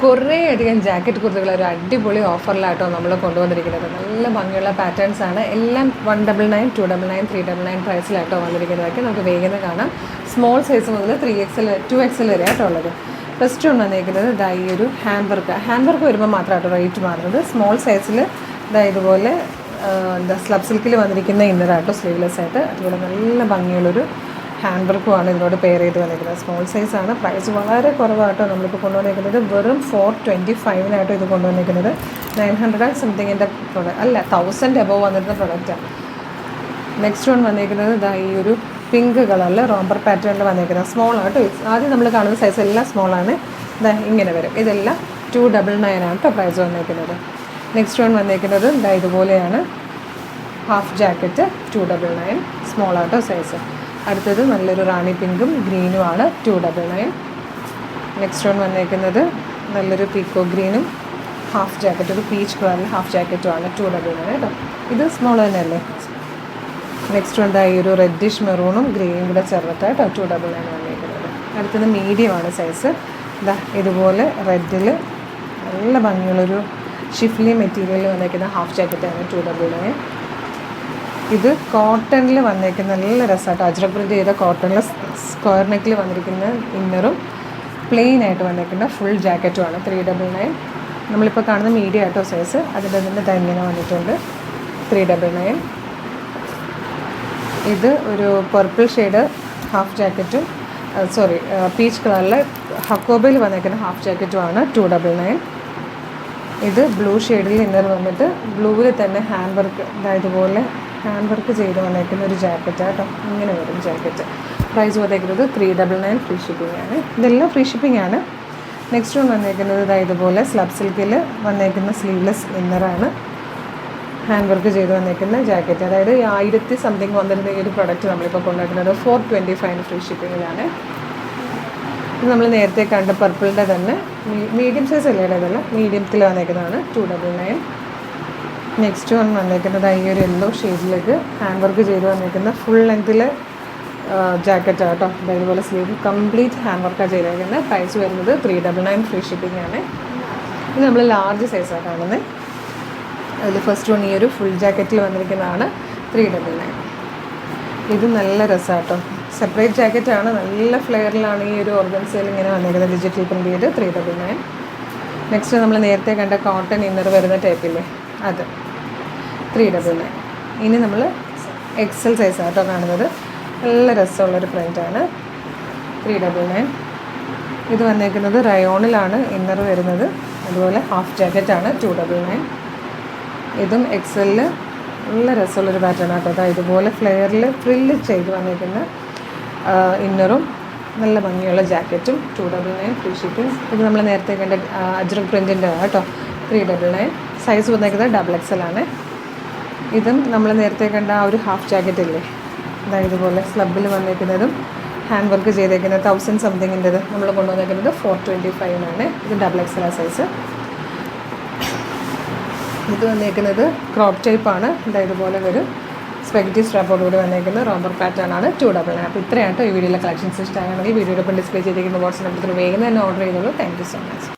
കുറേയധികം ജാക്കറ്റ് കുർത്തികൾ ഒരു അടിപൊളി ഓഫറിലാട്ടോ നമ്മൾ കൊണ്ടുവന്നിരിക്കുന്നത്. നല്ല ഭംഗിയുള്ള പാറ്റേൺസ് ആണ്. എല്ലാം 199, 299, 399 പ്രൈസിലാട്ടോ വന്നിരിക്കുന്നതൊക്കെ നമുക്ക് വേഗം കാണാം. സ്മോൾ സൈസ് മുതൽ 3XL 2XL വരെ ആട്ടോ ഉള്ളത്. ഫസ്റ്റ് ഒന്ന് വന്നിരിക്കുന്നത് ഇതാ ഈ ഒരു ഹാൻഡ് വർക്ക് വരുമ്പോൾ മാത്രമാട്ടോ റേറ്റ് മാറുന്നത്. സ്മോൾ സൈസിൽ ഇതാ ഇതുപോലെ സ്ലബ് സിൽക്കിൽ വന്നിരിക്കുന്ന ഇന്നറാട്ടോ സ്ലീവ്ലെസ് ആയിട്ട്. അതുപോലെ നല്ല ഭംഗിയുള്ളൊരു ഹാൻഡ് വർക്കുമാണ് ഇതിനോട് പെയർ ചെയ്ത് വന്നിരിക്കുന്നത്. സ്മോൾ സൈസാണ്. പ്രൈസ് വളരെ കുറവായിട്ടോ നമ്മളിപ്പോൾ കൊണ്ടുവന്നിരിക്കുന്നത്. വെറും 425 ഇത് കൊണ്ടുവന്നിരിക്കുന്നത്. 900 സംതിങ്ങിൻ്റെ പ്രൊഡക്റ്റ് അല്ല, 1000 എബവ് വന്നിരുന്ന പ്രൊഡക്റ്റാണ്. നെക്സ്റ്റ് വൺ വന്നിരിക്കുന്നത് ഇതാ ഈ ഒരു പിങ്ക് കളറിൽ റോംബർ പാറ്റേണിൽ വന്നിരിക്കുന്നത്. സ്മോൾ ആട്ടോ. ആദ്യം നമ്മൾ കാണുന്ന സൈസ് എല്ലാം സ്മോളാണ്. ഇതാ ഇങ്ങനെ വരും. ഇതെല്ലാം 299 കേട്ടോ പ്രൈസ് വന്നിരിക്കുന്നത്. നെക്സ്റ്റ് വൺ വന്നിരിക്കുന്നത് ഇതാ ഇതുപോലെയാണ്. ഹാഫ് ജാക്കറ്റ് 299 സ്മോൾ ആട്ടോ സൈസ്. അടുത്തത് നല്ലൊരു റാണി പിങ്കും ഗ്രീനും ആണ് 299. നെക്സ്റ്റ് വൺ വന്നിരിക്കുന്നത് നല്ലൊരു പീക്കോ ഗ്രീനും ഹാഫ് ജാക്കറ്റ്, ഒരു പീച്ച് കളറിൽ ഹാഫ് ജാക്കറ്റും ആണ് 299 കേട്ടോ. ഇത് സ്മോൾ തന്നെയല്ലേ. നെക്സ്റ്റ് വൺ ഈ ഒരു റെഡിഷ് മെറൂണും ഗ്രീനും കൂടെ ചേർത്തിട്ടാട്ടോ 299 വന്നിരിക്കുന്നത്. അടുത്തത് മീഡിയം ആണ് സൈസ്. ഇതാ ഇതുപോലെ റെഡിൽ നല്ല ഭംഗിയുള്ളൊരു ഷിഫ്ലി മെറ്റീരിയലിൽ വന്നിരിക്കുന്ന ഹാഫ് ജാക്കറ്റാണ് 299. ഇത് കോട്ടണിൽ വന്നിരിക്കുന്ന നല്ല രസമായിട്ട് അജ്രക് പ്രിൻ്റ് ചെയ്ത കോട്ടണിൽ സ്ക്വയർ നെക്കിൽ വന്നിരിക്കുന്ന ഇന്നറും പ്ലെയിൻ ആയിട്ട് വന്നിരിക്കുന്ന ഫുൾ ജാക്കറ്റുമാണ് 399. നമ്മളിപ്പോൾ കാണുന്ന മീഡിയം ആയിട്ടോ സൈസ്. അതിൻ്റെ തന്നെ ഇങ്ങനെ വന്നിട്ടുണ്ട് 399. ഇത് ഒരു പർപ്പിൾ ഷെയ്ഡ് ഹാഫ് ജാക്കറ്റും പീച്ച് കളറിൽ ഹക്കോബയിൽ വന്നിരിക്കുന്ന ഹാഫ് ജാക്കറ്റുമാണ് 299. ഇത് ബ്ലൂ ഷെയ്ഡിൽ ഇന്നർ വന്നിട്ട് ബ്ലൂവിൽ തന്നെ ഹാൻഡ് വർക്ക് ഇതുപോലെ ഹാൻഡ് വർക്ക് ചെയ്ത് വന്നേക്കുന്ന ഒരു ജാക്കറ്റാണ് കേട്ടോ. ഇങ്ങനെ വരും ജാക്കറ്റ്. പ്രൈസ് വന്നേക്കുന്നത് 399 ഫ്രീ ഷിപ്പിംഗ് ആണ്. ഇതെല്ലാം ഫ്രീ ഷിപ്പിംഗ് ആണ്. നെക്സ്റ്റ് വൺ വന്നേക്കുന്നത് ഇതുപോലെ സ്ലബ് സിൽക്കിൽ വന്നേക്കുന്ന സ്ലീവ്ലെസ് ഇന്നറാണ്. ഹാൻഡ് വർക്ക് ചെയ്ത് വന്നേക്കുന്ന ജാക്കറ്റ്. അതായത് 1000 സംതിങ് വന്നിരുന്ന ഈ ഒരു പ്രൊഡക്റ്റ് നമ്മളിപ്പോൾ കൊണ്ടുവരുന്നത് 425 ഫ്രീ ഷിപ്പിങ്ങിലാണ്. ഇത് നമ്മൾ നേരത്തെ കണ്ട പർപ്പിളിൻ്റെ തന്നെ മീഡിയം സൈസ് അല്ലേ ഇതല്ല, മീഡിയത്തിൽ വന്നേക്കുന്നതാണ് 299. നെക്സ്റ്റ് വൺ വന്നേക്കുന്നത് ഈ ഒരു യെല്ലോ ഷെയ്ഡിലേക്ക് ഹാൻഡ് വർക്ക് ചെയ്ത് വന്നേക്കുന്ന ഫുൾ ലെങ്ത്തിൽ ജാക്കറ്റാണ് കേട്ടോ. ഇതുപോലെ സ്ലീവ് കംപ്ലീറ്റ് ഹാൻഡ് വർക്കാണ് ചെയ്തേക്കുന്നത്. പ്രൈസ് വരുന്നത് 399 ഫ്രീ ഷിപ്പിംഗ് ആണ്. ഇത് നമ്മൾ ലാർജ് സൈസാണ് കാണുന്നത്. അതിൽ ഫസ്റ്റ് വൺ ഈ ഒരു ഫുൾ ജാക്കറ്റിൽ വന്നിരിക്കുന്നതാണ് 399. ഇത് നല്ല രസമാണ് കേട്ടോ. സെപ്പറേറ്റ് ജാക്കറ്റാണ്. നല്ല ഫ്ലെയറിലാണ് ഈ ഒരു ഓർഗൻസയിൽ ഇങ്ങനെ വന്നിരിക്കുന്നത്. ഡിജിറ്റൽ പ്രിൻ്റ് ചെയ്ത് 399. നെക്സ്റ്റ് നമ്മൾ നേരത്തെ കണ്ട കോട്ടൺ ഇന്നർ വരുന്ന ടൈപ്പില്ലേ അത് 399. ഇനി നമ്മൾ XL സൈസാണ് കേട്ടോ കാണുന്നത്. നല്ല രസമുള്ളൊരു പ്രിൻ്റാണ് 399. ഇത് വന്നേക്കുന്നത് റയോണിലാണ് ഇന്നർ വരുന്നത്. അതുപോലെ ഹാഫ് ജാക്കറ്റാണ് 299. ഇതും XL നല്ല രസമുള്ളൊരു പാറ്റേൺ ആട്ടോ. അതായത് ഇതുപോലെ ഫ്ലെയറിൽ ഫ്രില്ല് ചെയ്ത് വന്നിരിക്കുന്ന ഇന്നറും നല്ല ഭംഗിയുള്ള ജാക്കറ്റും 299 ഫ്രീ ഷിപ്പിംഗ്. ഇത് നമ്മൾ നേരത്തെ കണ്ട അജ്രക് പ്രിൻറ്റിൻ്റെ കേട്ടോ 399. സൈസ് വന്നേക്കുന്നത് XXL ആണ്. ഇതും നമ്മൾ നേരത്തെ കണ്ട ആ ഒരു ഹാഫ് ജാക്കറ്റ് ഇല്ലേ, അതായത് ഇതുപോലെ സ്ലബിൽ വന്നേക്കുന്നതും ഹാൻഡ് വർക്ക് ചെയ്തേക്കുന്നത് 1000 സംതിങ്ങിൻ്റെത് നമ്മൾ കൊണ്ടുവന്നേക്കുന്നത് 425 ഇത് XXL സൈസ്. ഇത് വന്നേക്കുന്നത് ക്രോപ്പ് ടൈപ്പാണ്. ഇതുപോലെ ഒരു സ്പെഗറ്റി സ്ട്രാപ്പോടുകൂടി വന്നേക്കുന്ന റോംബർ പാറ്റേൺ ആണ് 299. അപ്പോൾ ഇത്രയാണ് ഈ വീഡിയോയിലെ കളക്ഷൻസ്. ഇഷ്ടമാണെങ്കിൽ വീഡിയോയുടെ ഒപ്പം ഡിസ്പ്ലേ ചെയ്തിരിക്കുന്ന വാട്സ്ആപ്പ് നമ്പറിൽ വേഗം തന്നെ ഓർഡർ ചെയ്തോളൂ. Thank you so much.